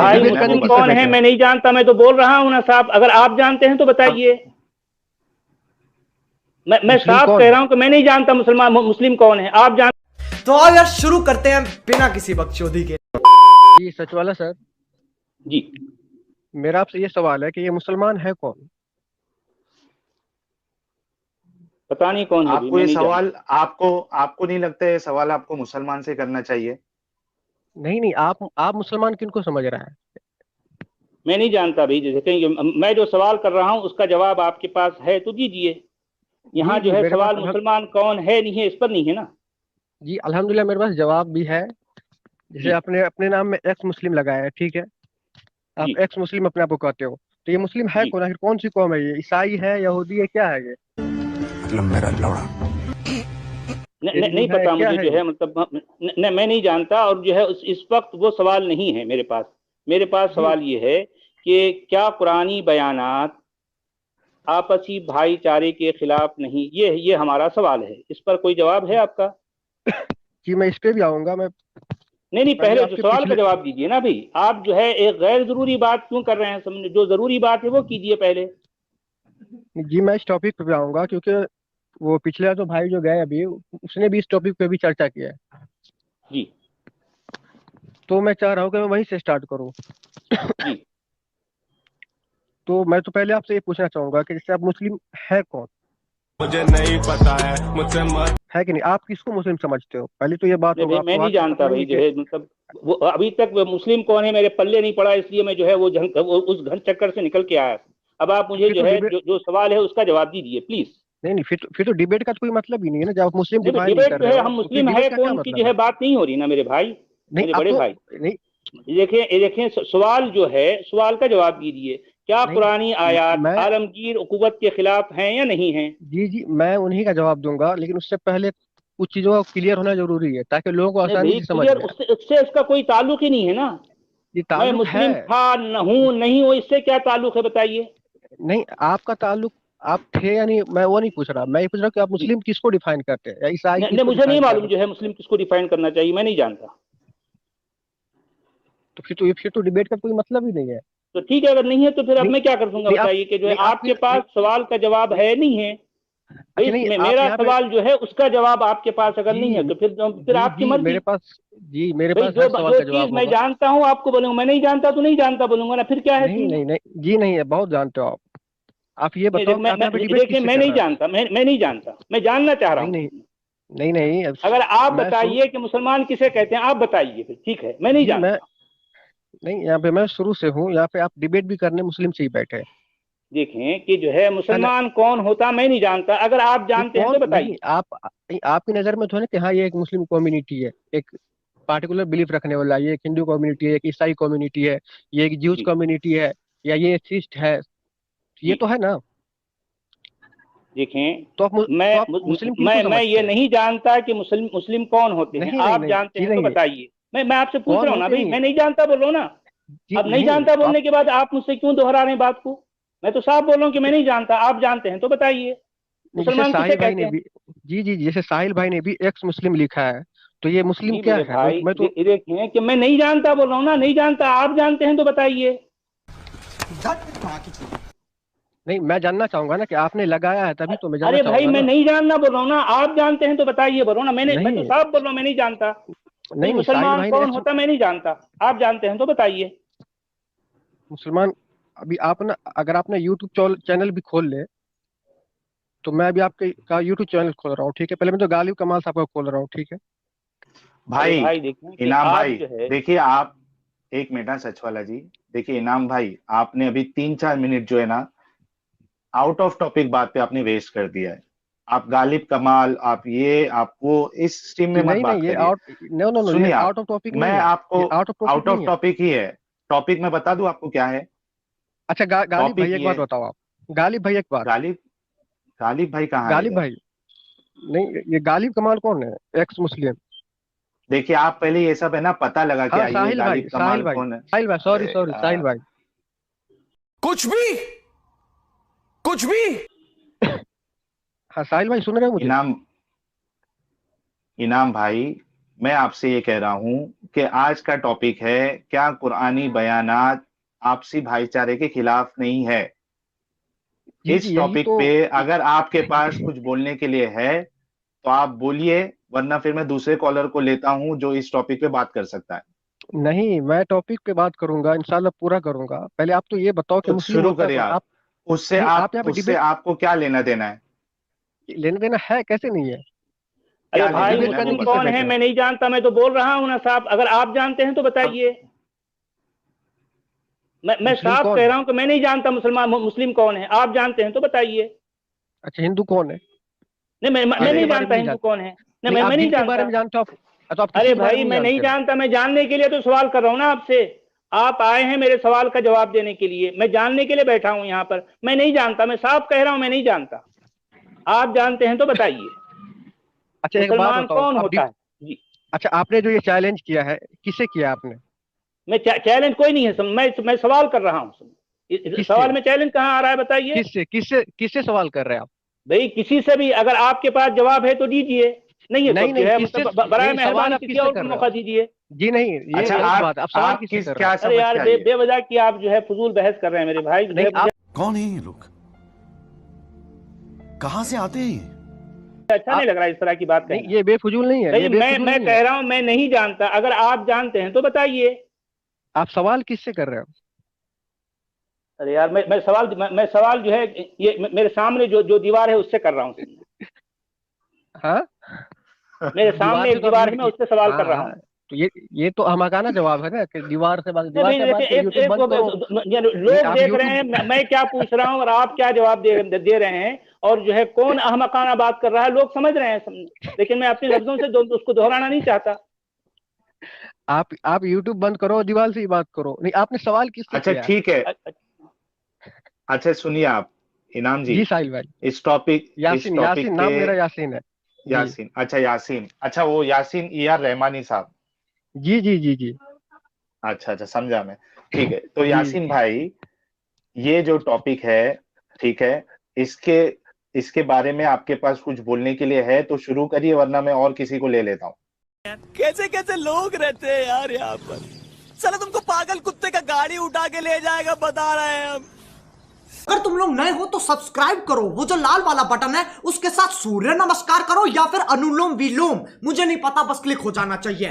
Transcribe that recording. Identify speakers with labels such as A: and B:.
A: भाई
B: डिबेट करने
A: मुस्लिम
B: किस पे
A: कौन है
B: बैठे हो?
A: मैं नहीं जानता, मैं तो बोल रहा हूँ ना साहब, अगर आप जानते हैं तो
C: अब
A: बताइए। मैं
B: मुस्लिम
A: साफ
B: कौन
A: कह
B: है?
A: रहा हूँ कि मैं नहीं जानता मुसलमान मुस्लिम कौन है, आप जान।
D: तो आओ यार शुरू करते हैं बिना किसी बकचोदी के।
B: जी सच वाला सर,
A: जी
B: मेरा आपसे ये सवाल है कि ये मुसलमान है कौन?
A: पता नहीं कौन है भाई,
C: आपको
A: मैं
C: ये
A: नहीं जानता।
C: सवाल आपको आपको नहीं लगता ये सवाल आपको मुसलमान से करना चाहिए?
B: नहीं नहीं, आप मुसलमान किनको समझ रहा है?
A: मैं नहीं जानता भाई, जैसे कहीं मैं जो सवाल कर रहा हूँ उसका जवाब आपके पास है तो दीजिए।
B: जी
A: यहाँ जो
B: जी
A: है
B: मेरे पास
A: सवाल मुसलमान कौन है नहीं है इस पर नहीं है ना।
B: जी अल्हम्दुलिल्लाह मेरे पास जवाब भी है। जैसे
A: जी
B: आपने अपने नाम में एक्स मुस्लिम लगाया है, ठीक है?
A: जी
B: आप एक्स मुस्लिम अपने आप को कहते हो, तो ये मुस्लिम है
A: जी।
B: कौन? आखिर कौन सी कौम है ये? ईसाई है, यहूदी है, क्या है ये?
A: नहीं
B: हिंदू है,
A: पता
B: क्या
A: मुझे
B: है
A: जो
B: ये?
A: है, मतलब मैं नहीं जानता, और जो है इस वक्त वो सवाल नहीं है मेरे पास। मेरे पास
B: जी
A: सवाल ये है कि क्या कुरानी बयानात आपसी भाईचारे के खिलाफ नहीं, ये हमारा सवाल है, इस पर कोई जवाब है आपका?
B: जी मैं इस पे भी आऊंगा। मैं
A: नहीं
B: पहले
A: पहले जो
B: आपके
A: सवाल का
B: पिछले
A: जवाब दीजिए ना भाई, आप जो है एक गैर जरूरी बात क्यों कर रहे हैं, समझे, जो जरूरी बात है वो कीजिए पहले।
B: जी मैं इस टॉपिक पे भी आऊंगा, क्योंकि वो पिछले जो भाई जो गए अभी, उसने भी इस टॉपिक पे भी चर्चा किया है।
A: जी
B: तो मैं चाह रहा हूँ कि मैं वहीं से स्टार्ट करूँ।
A: जी।
B: तो मैं तो पहले आपसे ये पूछना चाहूंगा कि जैसे आप मुस्लिम है कौन?
E: मुझे नहीं पता है, मुझसे मत।
B: है कि नहीं? आप किसको मुस्लिम समझते हो? पहले तो ये बात
A: नहीं
B: होगा,
A: भाई मैं
B: आपको
A: नहीं
B: बात तो
A: जानता
B: पता नहीं
A: भाई,
B: है
A: जो
B: कि
A: है मतलब वो अभी तक वो मुस्लिम कौन है मेरे पल्ले नहीं पड़ा, इसलिए मैं जो है वो उस घन चक्कर से निकल के आया। अब आप मुझे
B: फिर
A: जो
B: तो
A: है
B: डिबेट
A: जो सवाल है उसका जवाब दीजिए प्लीज।
B: नहीं नहीं, फिर तो डिबेट का तो कोई मतलब ही नहीं है ना, जब आप मुस्लिम
A: नहीं
B: डिफाइन नहीं
A: डिबेट
B: कर
A: जो
B: रहे
A: है
B: हो
A: हम
B: तो फिर
A: मुस्लिम
B: डिबेट
A: है
B: का क्या
A: कौन की जो
B: मतलब है?
A: है बात नहीं हो रही ना मेरे भाई,
B: नहीं
A: मेरे
B: अब
A: बड़े
B: तो
A: भाई।
B: नहीं
A: ये देखें सवाल जो है, सवाल का जवाब दीजिए। क्या
B: नहीं
A: कुरानी आयात
B: मैं
A: आलमगीर उकुवत के खिलाफ हैं या नहीं हैं?
B: जी जी मैं उन्हीं का जवाब दूंगा, लेकिन उससे पहले कुछ चीजों का क्लियर होना जरूरी है ताकि लोगों को
A: नहीं
B: आसानी
A: भाई
B: से समझ
A: क्लियर,
B: में आए।
A: उससे उससे इसका कोई ताल्लुक ही नहीं है ना।
B: ये
A: मैं
B: ताल्लुक है।
A: मुस्लिम था न हूं नहीं हूं, इससे क्या ताल्लुक है बताइए।
B: नहीं आपका ताल्लुक, आप थे या नहीं, मैं वो नहीं पूछ रहा। मैं ये पूछ रहा हूँ कि आप
A: जी
B: मुस्लिम किसको डिफाइन करते हैं या ईसाई
A: नहीं,
B: किसको
A: मुझे नहीं
B: डिफाइन कर रहे
A: मालूम
B: हैं?
A: जो है मुस्लिम किसको डिफाइन करना चाहिए, मैं नहीं जानता।
B: तो फिर तो डिबेट का कोई मतलब ही नहीं है।
A: तो ठीक है, अगर नहीं है तो फिर अब
B: नहीं
A: मैं क्या कर दूंगा
B: नहीं आप
A: बताइए, कि जो है
B: नहीं आपकी
A: आपके
B: नहीं
A: पास सवाल का जवाब
B: नहीं
A: है नहीं है।
B: अच्छा
A: भाई
B: नहीं आप
A: मेरा
B: यहाँ पे
A: सवाल जो है उसका जवाब आपके पास अगर नहीं है
B: जी
A: तो फिर
B: जी
A: आपकी
B: जी
A: मर्जी।
B: मेरे
A: भाई
B: पास
A: जो
B: हर सवाल
A: जो
B: का
A: चीज
B: जवाब
A: मैं
B: होगा।
A: जानता हूँ आपको बोलूंगा, मैं नहीं जानता तो नहीं जानता बोलूंगा ना, फिर क्या है
B: नहीं
A: सीन में।
B: नहीं नहीं जी नहीं है, बहुत जानते हो आप ये
A: नहीं
B: बताओ कि आप यहाँ पे डिबेट
A: देखिए
B: किससे
A: मैं
B: कर
A: नहीं
B: रहे हो?
A: जानता, मैं नहीं जानता, मैं जानना चाह रहा
B: नहीं नहीं
A: हूँ।
B: नहीं नहीं
A: अगर आप
B: मैं शुरू
A: बताइए कि मुसलमान किसे कहते हैं, आप बताइए, फिर ठीक है, मैं नहीं
B: जी मैं
A: जानता।
B: नहीं, यहाँ पे मैं शुरू से हूँ, यहाँ पे आप डिबेट भी करने मुस्लिम से ही बैठे हैं।
A: देखें कि जो है
B: है ना?
A: मुसलमान कौन होता मैं नहीं जानता, अगर आप
B: ये
A: जानते हैं तो
B: कौन नहीं
A: बताइए।
B: आप नहीं, आपकी नजर में तो है ना कि हाँ ये एक मुस्लिम कम्युनिटी है, एक पार्टिकुलर बिलीफ रखने वाला, ये एक हिंदू कम्युनिटी है, एक ईसाई कम्युनिटी है, ये एक ज्यूज
A: जी
B: कम्युनिटी है, या ये एथिस्ट है। ये
A: जी।
B: तो है ना?
A: देखें
B: तो तो आप मुस्लिम किनको
A: मैं ये
B: समझते हैं?
A: नहीं जानता कि मुस्लिम मुस्लिम कौन होते हैं,
B: नहीं नहीं
A: आप
B: नहीं
A: जानते
B: जी
A: हैं तो
B: नहीं,
A: बताइए। मैं आपसे पूछ
B: कौन
A: रहा हूँ ना
B: होते
A: भाई,
B: नहीं है
A: मैं नहीं जानता बोल रहा हूँ ना।
B: जी
A: अब नहीं
B: नहीं
A: जानता
B: आप
A: बोलने के बाद आप मुझसे क्यों दोहरा रहे हैं बात को? मैं तो साफ बोल रहा हूँ कि मैं नहीं जानता, आप जानते हैं तो बताइए।
B: नहीं, जैसे
A: मुसलमान किसे
B: साहिल भाई
A: कहते
B: ने
A: हैं?
B: भी जी जैसे साहिल भाई ने भी एक्स मुस्लिम लिखा है, तो ये मुस्लिम
A: जी
B: क्या
A: मेरे
B: है? मैं
A: भाई
B: मैं तो
A: देखें कि मैं नहीं जानता बोल रहा हूँ ना, नहीं जानता, आप जानते हैं तो बताइए।
B: नहीं, मैं जानना चाहूंगा ना कि आपने लगाया है, तभी तो मैं जानना
A: अरे भाई
B: चाहूंगा
A: मैं
B: ना।
A: नहीं जानना बोल रहा हूँ ना, आप जानते हैं तो बताइए बोल रहा हूँ ना, मैं तो
B: नहीं
A: साफ बोल रहा हूँ मैं नहीं जानता। भाई
B: नहीं नहीं, साहिल
A: मुसलमान
B: भाई ने
A: कौन होता मैं नहीं जानता, आप जानते हैं तो बताइए।
B: मुसलमान, अभी आप ना, अगर आपने यूट्यूब चैनल भी खोल ले, तो मैं अभी आपके का यूट्यूब चैनल खोल रहा हूँ, ठीक है? पहले मैं तो गालिब कमाल साहब का खोल रहा हूँ, ठीक है?
A: अरे
C: भाई
A: भाई देखें कि
C: इनाम
A: आप
C: भाई,
A: जो है।
C: देखिए आप, एक मिनट ना सच वाला जी। देखिए इनाम भाई, आपने अभी 3-4 मिनट जो है ना आउट ऑफ टॉपिक बात पे आपने वेस्ट कर दिया है। आप गालिब कमाल, आप ये आप वो इस स्ट्रीम में
B: जी
C: मत
B: नहीं नहीं,
C: बात
B: ये
C: करिए।
B: आउट नो नो नो, ये
C: सुनिए आप,
B: आउट ऑफ टॉपिक
C: मैं
B: नहीं है।
C: आपको
B: ये out of topic
C: out of
B: नहीं है।
C: टॉपिक ही है। टॉपिक मैं बता दूं आपको क्या है?
B: अच्छा गालिब
C: टॉपिक
B: भाई एक
C: ये
B: बात
C: है।
B: बताओ आप। गालिब भाई एक बात।
C: गालिब, गालिब भाई कहाँ है
B: गालिब
C: इधर?
B: भाई, नहीं ये गालिब कमाल कौन है? एक्स मुस्लिम।
C: देखिए आप पहले ये सब है ना पता लगा के
B: हाँ
C: आइए, गालिब
B: साहिल
C: कमाल
B: भाई
C: कौन है।
B: साहिल भाई, सॉरी
C: अरे
B: सॉरी साहिल
C: यार,
B: भाई।
E: कुछ भी, कुछ भी।
B: हाँ साहिल भाई, सुन रहे हो मुझे?
C: इनाम, इनाम भाई, मैं आपसे ये कह रहा हूं कि आज का टॉपिक है क्या कुरानी बयानात आपसी भाईचारे के खिलाफ नहीं है।
B: जी
C: इस
B: जी, यही
C: टॉपिक
B: तो।
C: पे अगर आपके पास कुछ बोलने के लिए है तो आप बोलिए, वरना फिर मैं दूसरे कॉलर को लेता हूं जो इस टॉपिक पे बात कर सकता है।
B: नहीं, मैं टॉपिक पे बात करूंगा, इंशाल्लाह पूरा करूंगा। पहले आप तो ये बताओ कि
C: तो
B: मुस्लिम
C: शुरू
B: होता
C: करिए
B: कौन?
C: आप।
B: आप
C: उससे
B: नहीं,
C: आप
B: आप यहाँ पे
C: उससे
B: डिबेट
C: आपको क्या लेना देना है?
B: लेने देना है, कैसे नहीं है?
A: अरे
C: क्या लेना
A: भाई
B: डिबेट
C: देना है वो
B: करने
A: मुस्लिम
B: किससे
A: कौन
C: बताइए।
A: है
B: बैठे हो?
A: मैं नहीं जानता, मैं तो बोल रहा हूँ ना साहब, अगर आप जानते हैं तो
C: अब
A: बताइए। मैं
B: मुस्लिम
A: साफ
B: कौन
A: कह
B: है?
A: रहा हूँ कि मैं नहीं जानता मुस्लिम कौन है, आप जानते हैं तो बताइए।
B: अच्छा, हिंदू कौन है?
A: नहीं
B: आप
A: मैं
C: अरे
B: इसके
A: नहीं
B: बारे में
A: जानता
B: नहीं
A: हिंदू
B: जानते?
A: कौन है। नहीं
B: नहीं, आप
A: मैं नहीं
B: जिनके बारे
A: जानता।
B: में जानते हो आप, तो आप किसी
A: अरे
B: के बारे में
A: भाई
B: नहीं
A: मैं नहीं
B: जानते हो।
A: जानता, मैं जानने के लिए तो सवाल कर रहा हूँ ना आपसे। आप आए हैं मेरे सवाल का जवाब देने के लिए, मैं जानने के लिए बैठा हूँ यहाँ पर। मैं नहीं जानता, मैं साफ कह रहा हूँ मैं नहीं जानता। आप जानते हैं तो बताइए,
B: अच्छा, एक बात
A: मुसलमान
B: बताओ
A: कौन
B: आप
A: होता है जी।
B: अच्छा, आपने जो ये चैलेंज किया है, किसे किया आपने?
A: मैं चैलेंज कोई नहीं है, मैं सवाल कर रहा हूँ। इस
B: किससे?
A: सवाल में चैलेंज कहाँ आ रहा है बताइए।
B: किससे किससे किससे सवाल कर रहे हैं आप?
A: भाई किसी से भी, अगर आपके पास जवाब है तो दीजिए, नहीं है तो
B: नहीं
A: जो
B: नहीं,
A: है
B: किससे
A: मतलब बराए
B: नहीं, सवाल
A: मेहरबानी
B: आप
A: किसी
B: किससे
A: और को
B: कर रहे
A: मौका
B: हो?
A: दीजिए।
B: जी नहीं, ये
C: अच्छा,
B: गलत बात है। आप सवाल
C: आप
B: किससे
C: किस
B: कर रहे
C: क्या
B: हो?
A: अरे
C: समझ
A: यार
C: के आई है?
A: बेवजह की आप जो है फजूल बहस कर रहे हैं मेरे भाई, जो
B: नहीं,
A: है मुझे
B: आप
E: कौन है ये लोग? कहां से आते हैं ये?
A: अच्छा नहीं लग रहा इस तरह की बात
B: नहीं,
A: कहना।
B: ये बेफजूल नहीं है,
A: भाई
B: ये बेफजूल
A: मैं
B: नहीं है।
A: कह रहा हूं मैं नहीं जानता, अगर आप जानते हैं तो बताइए।
B: आप सवाल किससे कर रहे हो?
A: अरे यार मैं सवाल जो है ये मेरे सामने जो दीवार है उससे कर रहा हूँ।
B: हाँ,
A: मेरे
B: दीवार
A: सामने
B: से
A: एक
B: तो आप
A: दीवार है, मैं उससे सवाल कर
B: हाँ
A: रहा
B: हाँ,
A: हूँ।
B: तो ये तो हमारा जवाब है ना कि
A: नहीं
B: दीवार
A: भाई
B: से बात
A: देखिए,
B: करो, यूट्यूब बंद करो। नहीं,
A: लोग
B: आप
A: देख रहे हैं
B: यूट्यूब
A: मैं क्या पूछ रहा हूँ और आप क्या जवाब दे रहे हैं, और जो है कौन अहमकाना बात कर रहा है लोग समझ रहे हैं, लेकिन मैं अपने लफ्जों से उसको दोहराना नहीं चाहता।
B: आप यूट्यूब बंद करो, दीवार से ही बात करो। नहीं, आपने सवाल किससे
C: अच्छा
B: किया है?
C: ठीक है। अच्छा सुनिए आप, इनाम जी,
B: जी साहिल भाई।
C: इस
B: यासीन,
C: टॉपिक
B: यासीन
C: पे।
B: नाम मेरा यासीन है। जी
C: यासीन, अच्छा यासीन, अच्छा वो यासीन ER रहमानी साहब।
B: जी जी जी जी
C: अच्छा अच्छा, समझा मैं। ठीक है, तो
B: जी।
C: यासीन भाई, ये जो टॉपिक है, ठीक है, इसके इसके बारे में आपके पास कुछ बोलने के लिए है तो शुरू करिए, वरना मैं और किसी को ले लेता हूँ।
F: कैसे कैसे लोग रहते हैं यार यहाँ पर। साला तुमको पागल कुत्ते का गाड़ी उठा के ले जाएगा, बता रहे हैं हम।
D: अगर तुम लोग नए हो तो सब्सक्राइब करो, वो जो लाल वाला बटन है उसके साथ सूर्य नमस्कार करो या फिर अनुलोम विलोम, मुझे नहीं पता, बस क्लिक हो जाना चाहिए।